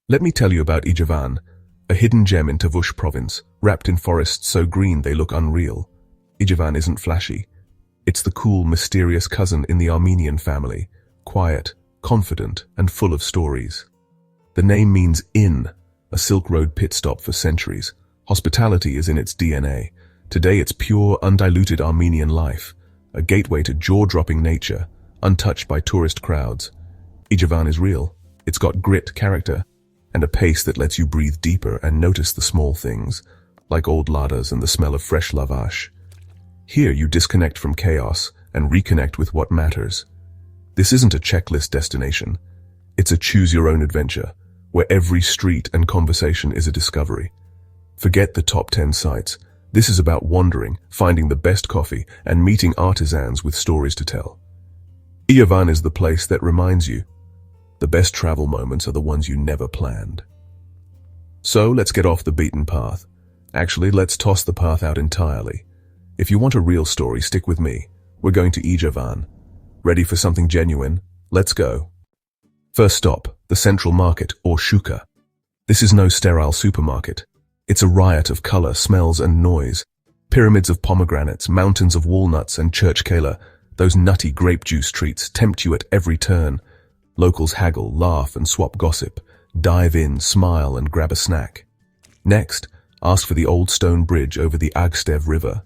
Let me tell you about Ijevan, a hidden gem in Tavush province, wrapped in forests so green they look unreal. Ijevan isn't flashy. It's the cool, mysterious cousin in the Armenian family, quiet, confident, and full of stories. The name means inn, a Silk Road pit stop for centuries. Hospitality is in its DNA. Today it's pure, undiluted Armenian life, a gateway to jaw-dropping nature, untouched by tourist crowds. Ijevan is real. It's got grit, character, and a pace that lets you breathe deeper and notice the small things, like old ladas and the smell of fresh lavash. Here you disconnect from chaos and reconnect with what matters. This isn't a checklist destination. It's a choose-your-own adventure, where every street and conversation is a discovery. Forget the top 10 sites. This is about wandering, finding the best coffee, and meeting artisans with stories to tell. Ijevan is the place that reminds you, the best travel moments are the ones you never planned. So let's get off the beaten path. Actually, let's toss the path out entirely. If you want a real story, stick with me. We're going to Ijevan. Ready for something genuine? Let's go. First stop, the Central Market, or Shuka. This is no sterile supermarket. It's a riot of color, smells, and noise. Pyramids of pomegranates, mountains of walnuts, and church kala. Those nutty grape juice treats tempt you at every turn. Locals haggle, laugh, and swap gossip. Dive in, smile, and grab a snack. Next, ask for the old stone bridge over the Agstev River.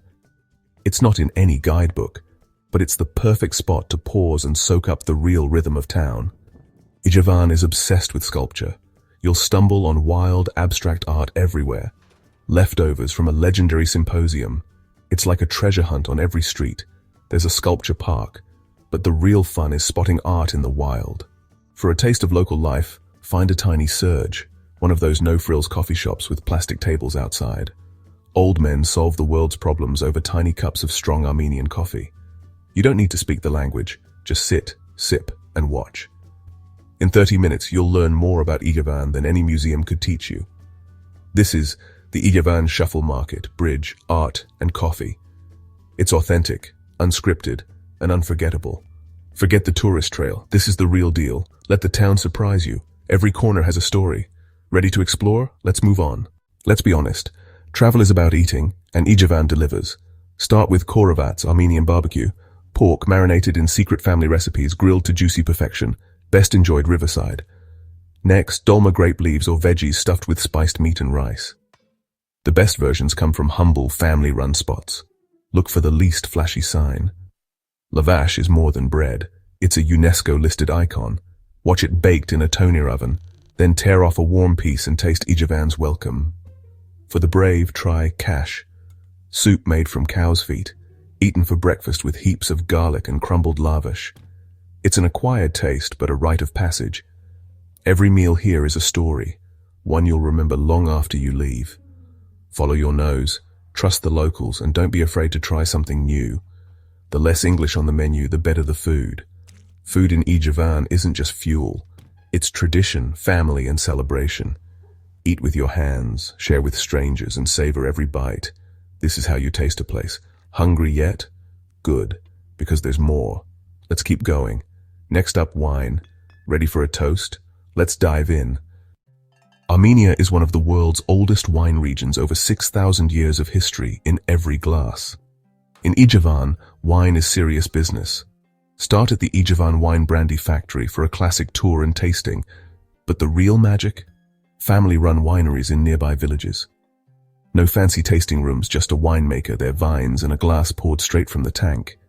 It's not in any guidebook, but it's the perfect spot to pause and soak up the real rhythm of town. Ijevan is obsessed with sculpture. You'll stumble on wild, abstract art everywhere. Leftovers from a legendary symposium. It's like a treasure hunt on every street. There's a sculpture park, but the real fun is spotting art in the wild. For a taste of local life, find a tiny Surge, one of those no-frills coffee shops with plastic tables outside. Old men solve the world's problems over tiny cups of strong Armenian coffee. You don't need to speak the language, just sit, sip, and watch. In 30 minutes, you'll learn more about Ijevan than any museum could teach you. This is the Ijevan Shuffle Market, bridge, art, and coffee. It's authentic, unscripted, and unforgettable. Forget the tourist trail. This is the real deal. Let the town surprise you. Every corner has a story. Ready to explore? Let's move on. Let's be honest. Travel is about eating, and Ijevan delivers. Start with korovats, Armenian barbecue. Pork marinated in secret family recipes, grilled to juicy perfection. Best enjoyed riverside. Next, dolma grape leaves or veggies stuffed with spiced meat and rice. The best versions come from humble, family-run spots. Look for the least flashy sign. Lavash is more than bread. It's a UNESCO-listed icon. Watch it baked in a toner oven, then tear off a warm piece and taste Ijevan's welcome. For the brave, try kash, soup made from cow's feet, eaten for breakfast with heaps of garlic and crumbled lavash. It's an acquired taste, but a rite of passage. Every meal here is a story, one you'll remember long after you leave. Follow your nose, trust the locals, and don't be afraid to try something new. The less English on the menu, the better the food. Food in Ijevan isn't just fuel. It's tradition, family, and celebration. Eat with your hands, share with strangers, and savor every bite. This is how you taste a place. Hungry yet? Good, because there's more. Let's keep going. Next up, wine. Ready for a toast? Let's dive in. Armenia is one of the world's oldest wine regions, over 6,000 years of history in every glass. In Ijevan, wine is serious business. Start at the Ijevan Wine Brandy Factory for a classic tour and tasting. But the real magic? Family-run wineries in nearby villages. No fancy tasting rooms, just a winemaker, their vines, and a glass poured straight from the tank.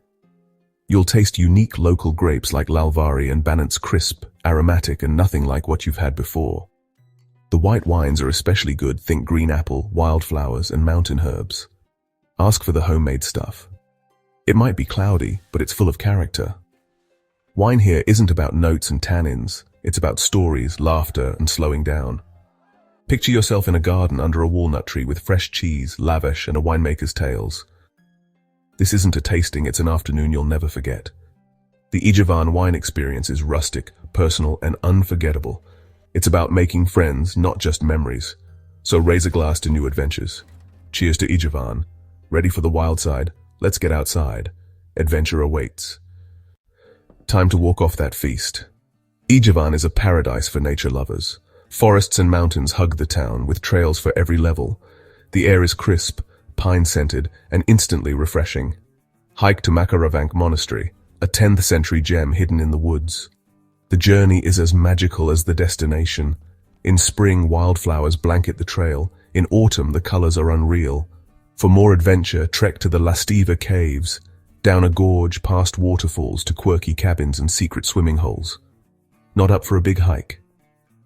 You'll taste unique local grapes like Lalvari and Banant's crisp, aromatic, and nothing like what you've had before. The white wines are especially good. Think green apple, wildflowers, and mountain herbs. Ask for the homemade stuff. It might be cloudy, but it's full of character. Wine here isn't about notes and tannins. It's about stories, laughter, and slowing down. Picture yourself in a garden under a walnut tree with fresh cheese, lavash, and a winemaker's tales. This isn't a tasting, it's an afternoon you'll never forget. The Ijevan wine experience is rustic, personal, and unforgettable. It's about making friends, not just memories. So raise a glass to new adventures. Cheers to Ijevan. Ready for the wild side? Let's get outside. Adventure awaits. Time to walk off that feast. Ijevan is a paradise for nature lovers. Forests and mountains hug the town, with trails for every level. The air is crisp, pine-scented, and instantly refreshing. Hike to Makaravank Monastery, a 10th century gem hidden in the woods. The journey is as magical as the destination. In spring, wildflowers blanket the trail. In autumn, the colors are unreal. For more adventure, trek to the Lastiva Caves, down a gorge past waterfalls to quirky cabins and secret swimming holes. Not up for a big hike?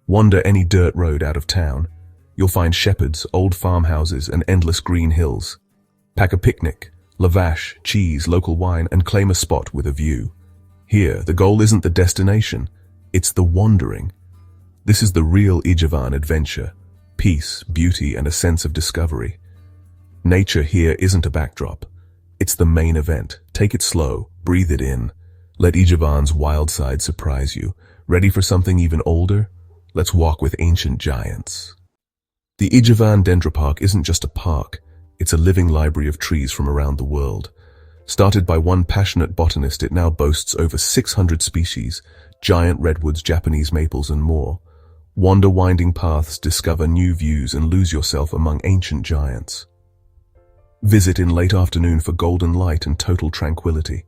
Wander any dirt road out of town. You'll find shepherds, old farmhouses, and endless green hills. Pack a picnic, lavash, cheese, local wine, and claim a spot with a view. Here, the goal isn't the destination, it's the wandering. This is the real Ijevan adventure. Peace, beauty, and a sense of discovery. Nature here isn't a backdrop. It's the main event. Take it slow, breathe it in. Let Ijevan's wild side surprise you. Ready for something even older? Let's walk with ancient giants. The Ijevan Dendropark isn't just a park. It's a living library of trees from around the world. Started by one passionate botanist, it now boasts over 600 species, giant redwoods, Japanese maples, and more. Wander winding paths, discover new views, and lose yourself among ancient giants. Visit in late afternoon for golden light and total tranquility.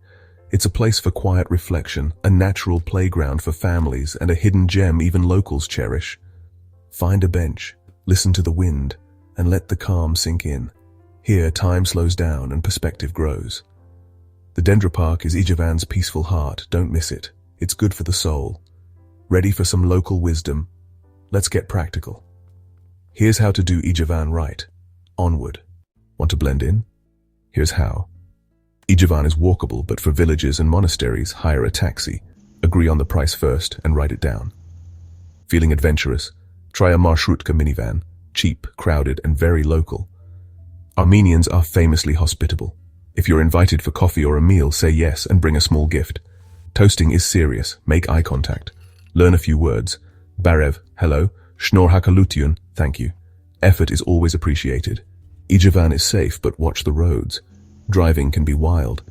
It's a place for quiet reflection, a natural playground for families, and a hidden gem even locals cherish. Find a bench, listen to the wind, and let the calm sink in. Here, time slows down and perspective grows. The Dendropark is Ijevan's peaceful heart. Don't miss it. It's good for the soul. Ready for some local wisdom? Let's get practical. Here's how to do Ijevan right. Onward. Want to blend in? Here's how. Ijevan is walkable, but for villages and monasteries, hire a taxi. Agree on the price first and write it down. Feeling adventurous? Try a Marshrutka minivan. Cheap, crowded, and very local. Armenians are famously hospitable. If you're invited for coffee or a meal, say yes and bring a small gift. Toasting is serious. Make eye contact. Learn a few words. Barev, hello. Shnor hakalutiun, thank you. Effort is always appreciated. Ijevan is safe, but watch the roads. Driving can be wild.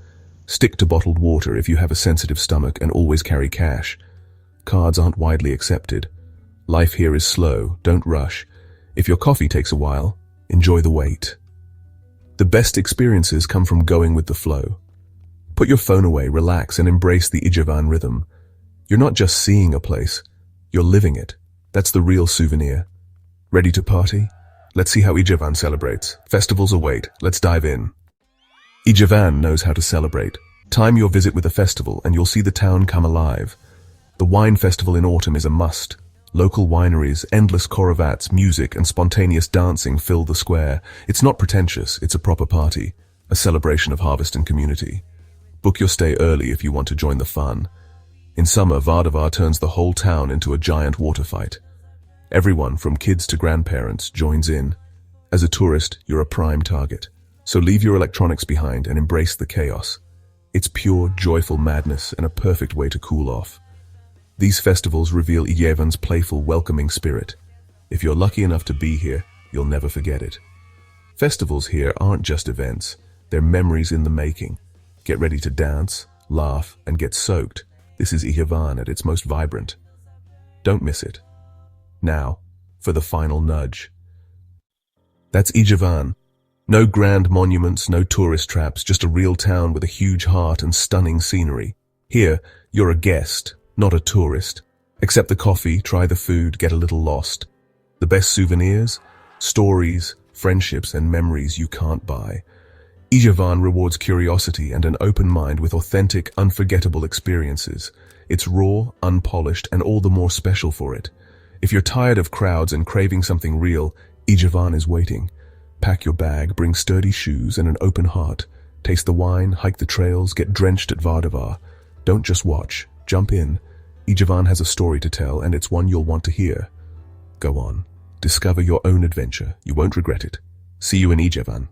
Stick to bottled water if you have a sensitive stomach, and always carry cash. Cards aren't widely accepted. Life here is slow, don't rush. If your coffee takes a while, enjoy the wait. The best experiences come from going with the flow. Put your phone away, relax, and embrace the Ijevan rhythm. You're not just seeing a place, you're living it. That's the real souvenir. Ready to party? Let's see how Ijevan celebrates. Festivals await. Let's dive in. Ijevan knows how to celebrate. Time your visit with a festival and you'll see the town come alive. The wine festival in autumn is a must. Local wineries, endless korovats, music, and spontaneous dancing fill the square. It's not pretentious, it's a proper party, a celebration of harvest and community. Book your stay early if you want to join the fun. In summer, Vardavar turns the whole town into a giant water fight. Everyone, from kids to grandparents, joins in. As a tourist, you're a prime target. So leave your electronics behind and embrace the chaos. It's pure, joyful madness and a perfect way to cool off. These festivals reveal Ijevan's playful, welcoming spirit. If you're lucky enough to be here, you'll never forget it. Festivals here aren't just events, they're memories in the making. Get ready to dance, laugh, and get soaked. This is Ijevan at its most vibrant. Don't miss it. Now, for the final nudge. That's Ijevan. No grand monuments, no tourist traps, just a real town with a huge heart and stunning scenery. Here, you're a guest, not a tourist. Accept the coffee, try the food, get a little lost. The best souvenirs? Stories, friendships, and memories you can't buy. Ijevan rewards curiosity and an open mind with authentic, unforgettable experiences. It's raw, unpolished, and all the more special for it. If you're tired of crowds and craving something real, Ijevan is waiting. Pack your bag, bring sturdy shoes and an open heart. Taste the wine, hike the trails, get drenched at Vardavar. Don't just watch, jump in. Ijevan has a story to tell, and it's one you'll want to hear. Go on, discover your own adventure. You won't regret it. See you in Ijevan.